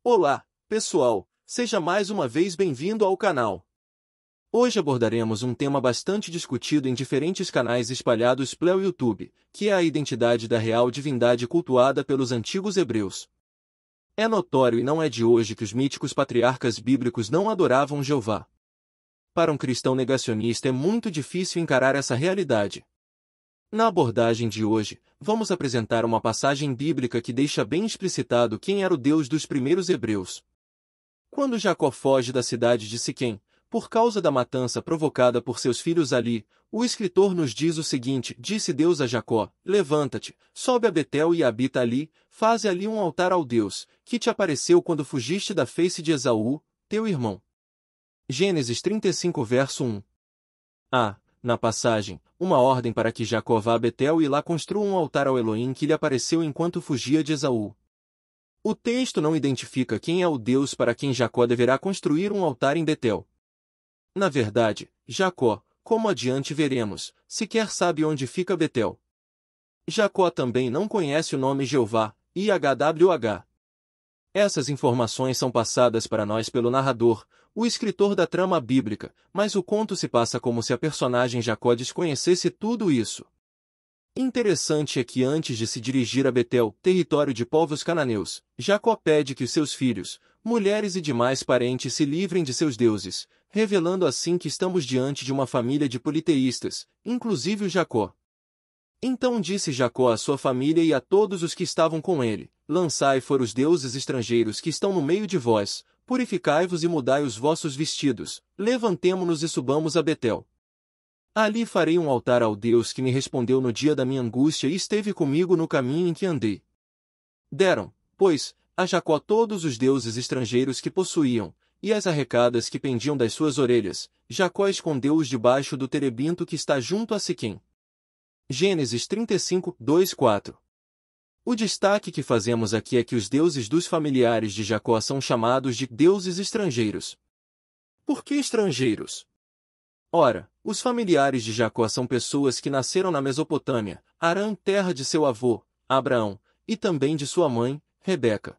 Olá, pessoal! Seja mais uma vez bem-vindo ao canal. Hoje abordaremos um tema bastante discutido em diferentes canais espalhados pelo YouTube, que é a identidade da real divindade cultuada pelos antigos hebreus. É notório e não é de hoje que os míticos patriarcas bíblicos não adoravam Jeová. Para um cristão negacionista é muito difícil encarar essa realidade. Na abordagem de hoje, vamos apresentar uma passagem bíblica que deixa bem explicitado quem era o Deus dos primeiros hebreus. Quando Jacó foge da cidade de Siquém, por causa da matança provocada por seus filhos ali, o escritor nos diz o seguinte: disse Deus a Jacó: levanta-te, sobe a Betel e habita ali, faze ali um altar ao Deus, que te apareceu quando fugiste da face de Esaú, teu irmão. Gênesis 35 verso 1. Na passagem, uma ordem para que Jacó vá a Betel e lá construa um altar ao Elohim que lhe apareceu enquanto fugia de Esaú. O texto não identifica quem é o Deus para quem Jacó deverá construir um altar em Betel. Na verdade, Jacó, como adiante veremos, sequer sabe onde fica Betel. Jacó também não conhece o nome Jeová, YHWH. Essas informações são passadas para nós pelo narrador, o escritor da trama bíblica, mas o conto se passa como se a personagem Jacó desconhecesse tudo isso. Interessante é que antes de se dirigir a Betel, território de povos cananeus, Jacó pede que os seus filhos, mulheres e demais parentes se livrem de seus deuses, revelando assim que estamos diante de uma família de politeístas, inclusive o Jacó. Então disse Jacó à sua família e a todos os que estavam com ele: lançai fora os deuses estrangeiros que estão no meio de vós, purificai-vos e mudai os vossos vestidos, levantemo-nos e subamos a Betel. Ali farei um altar ao Deus que me respondeu no dia da minha angústia e esteve comigo no caminho em que andei. Deram, pois, a Jacó todos os deuses estrangeiros que possuíam, e as arrecadas que pendiam das suas orelhas. Jacó escondeu-os debaixo do terebinto que está junto a Siquém. Gênesis 35, 2-4. O destaque que fazemos aqui é que os deuses dos familiares de Jacó são chamados de deuses estrangeiros. Por que estrangeiros? Ora, os familiares de Jacó são pessoas que nasceram na Mesopotâmia, Harã, terra de seu avô, Abraão, e também de sua mãe, Rebeca.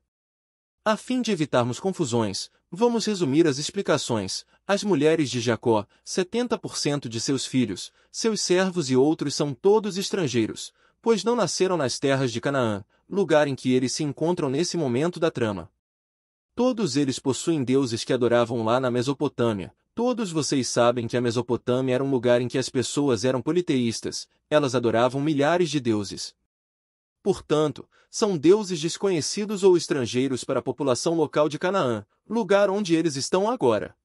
A fim de evitarmos confusões, vamos resumir as explicações. As mulheres de Jacó, 70% de seus filhos, seus servos e outros são todos estrangeiros, pois não nasceram nas terras de Canaã, lugar em que eles se encontram nesse momento da trama. Todos eles possuem deuses que adoravam lá na Mesopotâmia. Todos vocês sabem que a Mesopotâmia era um lugar em que as pessoas eram politeístas, elas adoravam milhares de deuses. Portanto, são deuses desconhecidos ou estrangeiros para a população local de Canaã, lugar onde eles estão agora.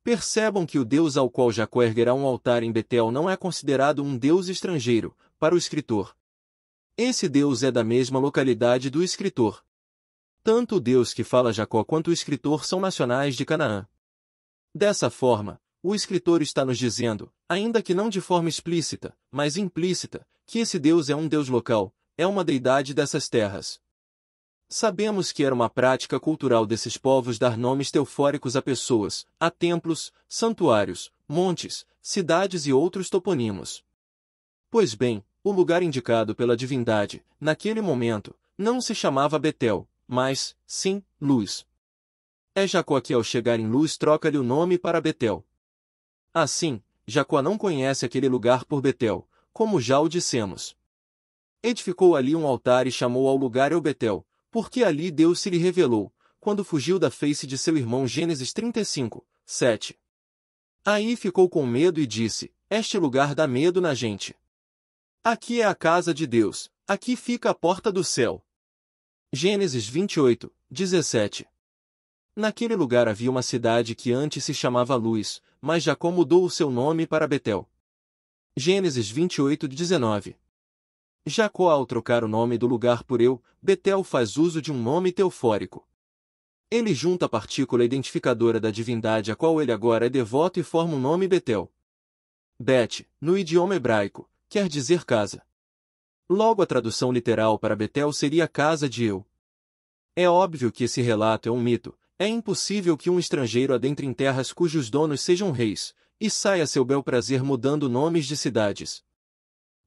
Percebam que o Deus ao qual Jacó erguerá um altar em Betel não é considerado um Deus estrangeiro, para o escritor. Esse Deus é da mesma localidade do escritor. Tanto o Deus que fala Jacó quanto o escritor são nacionais de Canaã. Dessa forma, o escritor está nos dizendo, ainda que não de forma explícita, mas implícita, que esse Deus é um Deus local, é uma deidade dessas terras. Sabemos que era uma prática cultural desses povos dar nomes teofóricos a pessoas, a templos, santuários, montes, cidades e outros toponímos. Pois bem, o lugar indicado pela divindade, naquele momento, não se chamava Betel, mas, sim, Luz. É Jacó que ao chegar em Luz troca-lhe o nome para Betel. Assim, Jacó não conhece aquele lugar por Betel, como já o dissemos. Edificou ali um altar e chamou ao lugar El Betel, porque ali Deus se lhe revelou, quando fugiu da face de seu irmão. Gênesis 35, 7. Aí ficou com medo e disse: este lugar dá medo na gente. Aqui é a casa de Deus, aqui fica a porta do céu. Gênesis 28, 17. Naquele lugar havia uma cidade que antes se chamava Luz, mas Jacó mudou o seu nome para Betel. Gênesis 28, 19. Jacó, ao trocar o nome do lugar por Eu, Betel, faz uso de um nome teofórico. Ele junta a partícula identificadora da divindade a qual ele agora é devoto e forma o nome Betel. Bet, no idioma hebraico, quer dizer casa. Logo a tradução literal para Betel seria casa de Eu. É óbvio que esse relato é um mito. É impossível que um estrangeiro adentre em terras cujos donos sejam reis, e saia a seu bel prazer mudando nomes de cidades.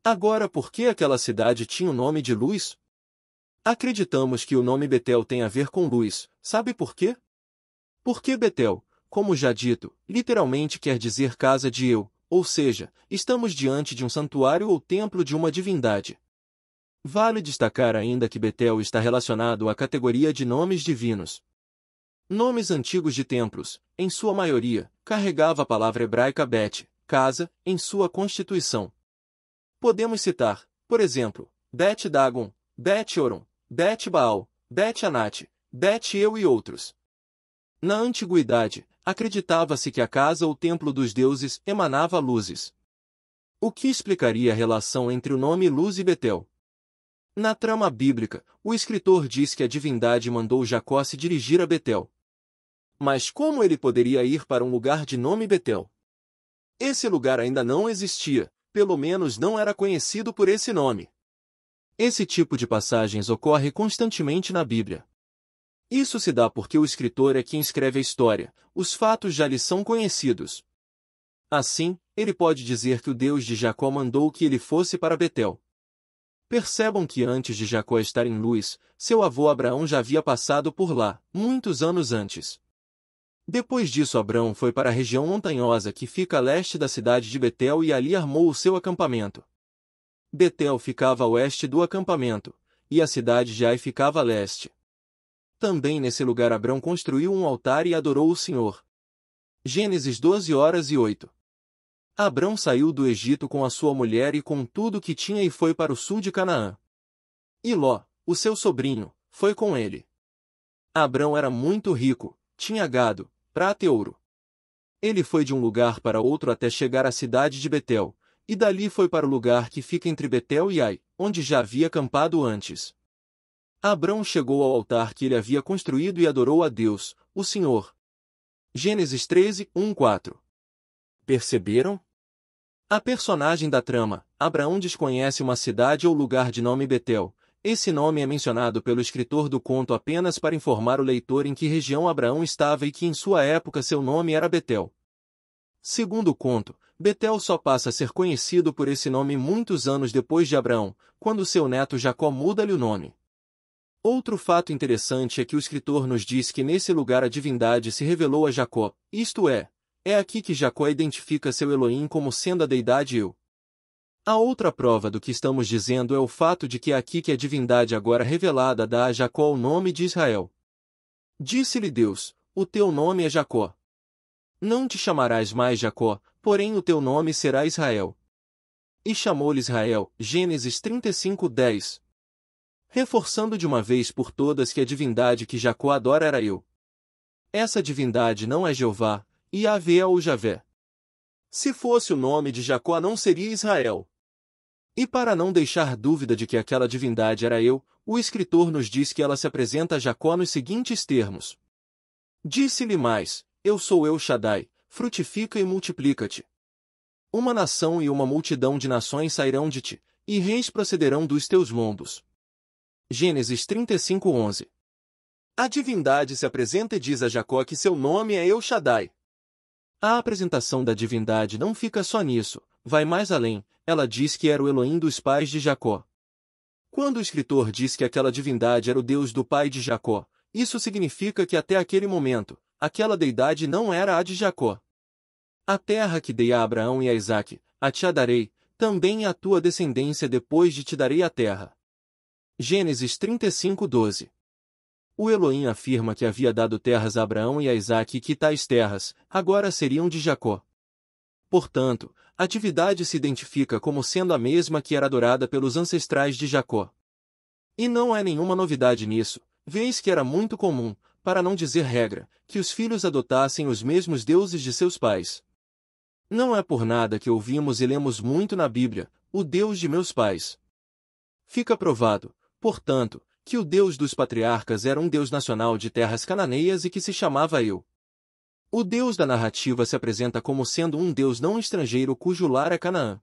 Agora, por que aquela cidade tinha o nome de Luz? Acreditamos que o nome Betel tem a ver com luz, Sabe por quê? Porque Betel, como já dito, literalmente quer dizer casa de Eu, ou seja, estamos diante de um santuário ou templo de uma divindade. Vale destacar ainda que Betel está relacionado à categoria de nomes divinos. Nomes antigos de templos, em sua maioria, carregava a palavra hebraica Bet, casa, em sua constituição. Podemos citar, por exemplo, Bet Dagon, Bet Oron, Bet Baal, Bet Anat, Bet Eu e outros. Na antiguidade, acreditava-se que a casa ou templo dos deuses emanava luzes. O que explicaria a relação entre o nome Luz e Betel? Na trama bíblica, o escritor diz que a divindade mandou Jacó se dirigir a Betel. Mas como ele poderia ir para um lugar de nome Betel? Esse lugar ainda não existia, pelo menos não era conhecido por esse nome. Esse tipo de passagens ocorre constantemente na Bíblia. Isso se dá porque o escritor é quem escreve a história, os fatos já lhe são conhecidos. Assim, ele pode dizer que o Deus de Jacó mandou que ele fosse para Betel. Percebam que antes de Jacó estar em Luz, seu avô Abraão já havia passado por lá, muitos anos antes. Depois disso Abrão foi para a região montanhosa que fica a leste da cidade de Betel e ali armou o seu acampamento. Betel ficava a oeste do acampamento, e a cidade de Ai ficava a leste. Também nesse lugar Abrão construiu um altar e adorou o Senhor. Gênesis 12:08. Abrão saiu do Egito com a sua mulher e com tudo o que tinha e foi para o sul de Canaã. E Ló, o seu sobrinho, foi com ele. Abrão era muito rico, tinha gado, prata e ouro. Ele foi de um lugar para outro até chegar à cidade de Betel, e dali foi para o lugar que fica entre Betel e Ai, onde já havia acampado antes. Abrão chegou ao altar que ele havia construído e adorou a Deus, o Senhor. Gênesis 13:1-4. Perceberam? A personagem da trama, Abraão desconhece uma cidade ou lugar de nome Betel. Esse nome é mencionado pelo escritor do conto apenas para informar o leitor em que região Abraão estava e que em sua época seu nome era Betel. Segundo o conto, Betel só passa a ser conhecido por esse nome muitos anos depois de Abraão, quando seu neto Jacó muda-lhe o nome. Outro fato interessante é que o escritor nos diz que nesse lugar a divindade se revelou a Jacó, isto é aqui que Jacó identifica seu Elohim como sendo a deidade Eu. A outra prova do que estamos dizendo é o fato de que é aqui que a divindade agora revelada dá a Jacó o nome de Israel. Disse-lhe Deus, o teu nome é Jacó. Não te chamarás mais Jacó, porém o teu nome será Israel. E chamou-lhe Israel, Gênesis 35:10. Reforçando de uma vez por todas que a divindade que Jacó adora era Eu. Essa divindade não é Jeová, Yahvé ou Javé. Se fosse o nome de Jacó não seria Israel. E para não deixar dúvida de que aquela divindade era Eu, o escritor nos diz que ela se apresenta a Jacó nos seguintes termos. Disse-lhe mais, Eu sou El Shaddai, frutifica e multiplica-te. Uma nação e uma multidão de nações sairão de ti, e reis procederão dos teus lombos. Gênesis 35:11. A divindade se apresenta e diz a Jacó que seu nome é El Shaddai. A apresentação da divindade não fica só nisso, vai mais além, ela diz que era o Elohim dos pais de Jacó. Quando o escritor diz que aquela divindade era o Deus do pai de Jacó, isso significa que até aquele momento, aquela deidade não era a de Jacó. A terra que dei a Abraão e a Isaque, a te a darei, também a tua descendência depois de te darei a terra. Gênesis 35:12. O Elohim afirma que havia dado terras a Abraão e a Isaque e que tais terras, agora seriam de Jacó. Portanto, a divindade se identifica como sendo a mesma que era adorada pelos ancestrais de Jacó. E não há nenhuma novidade nisso, vês que era muito comum, para não dizer regra, que os filhos adotassem os mesmos deuses de seus pais. Não é por nada que ouvimos e lemos muito na Bíblia, o Deus de meus pais. Fica provado, portanto, que o Deus dos patriarcas era um Deus nacional de terras cananeias e que se chamava Eu. O Deus da narrativa se apresenta como sendo um Deus não estrangeiro cujo lar é Canaã.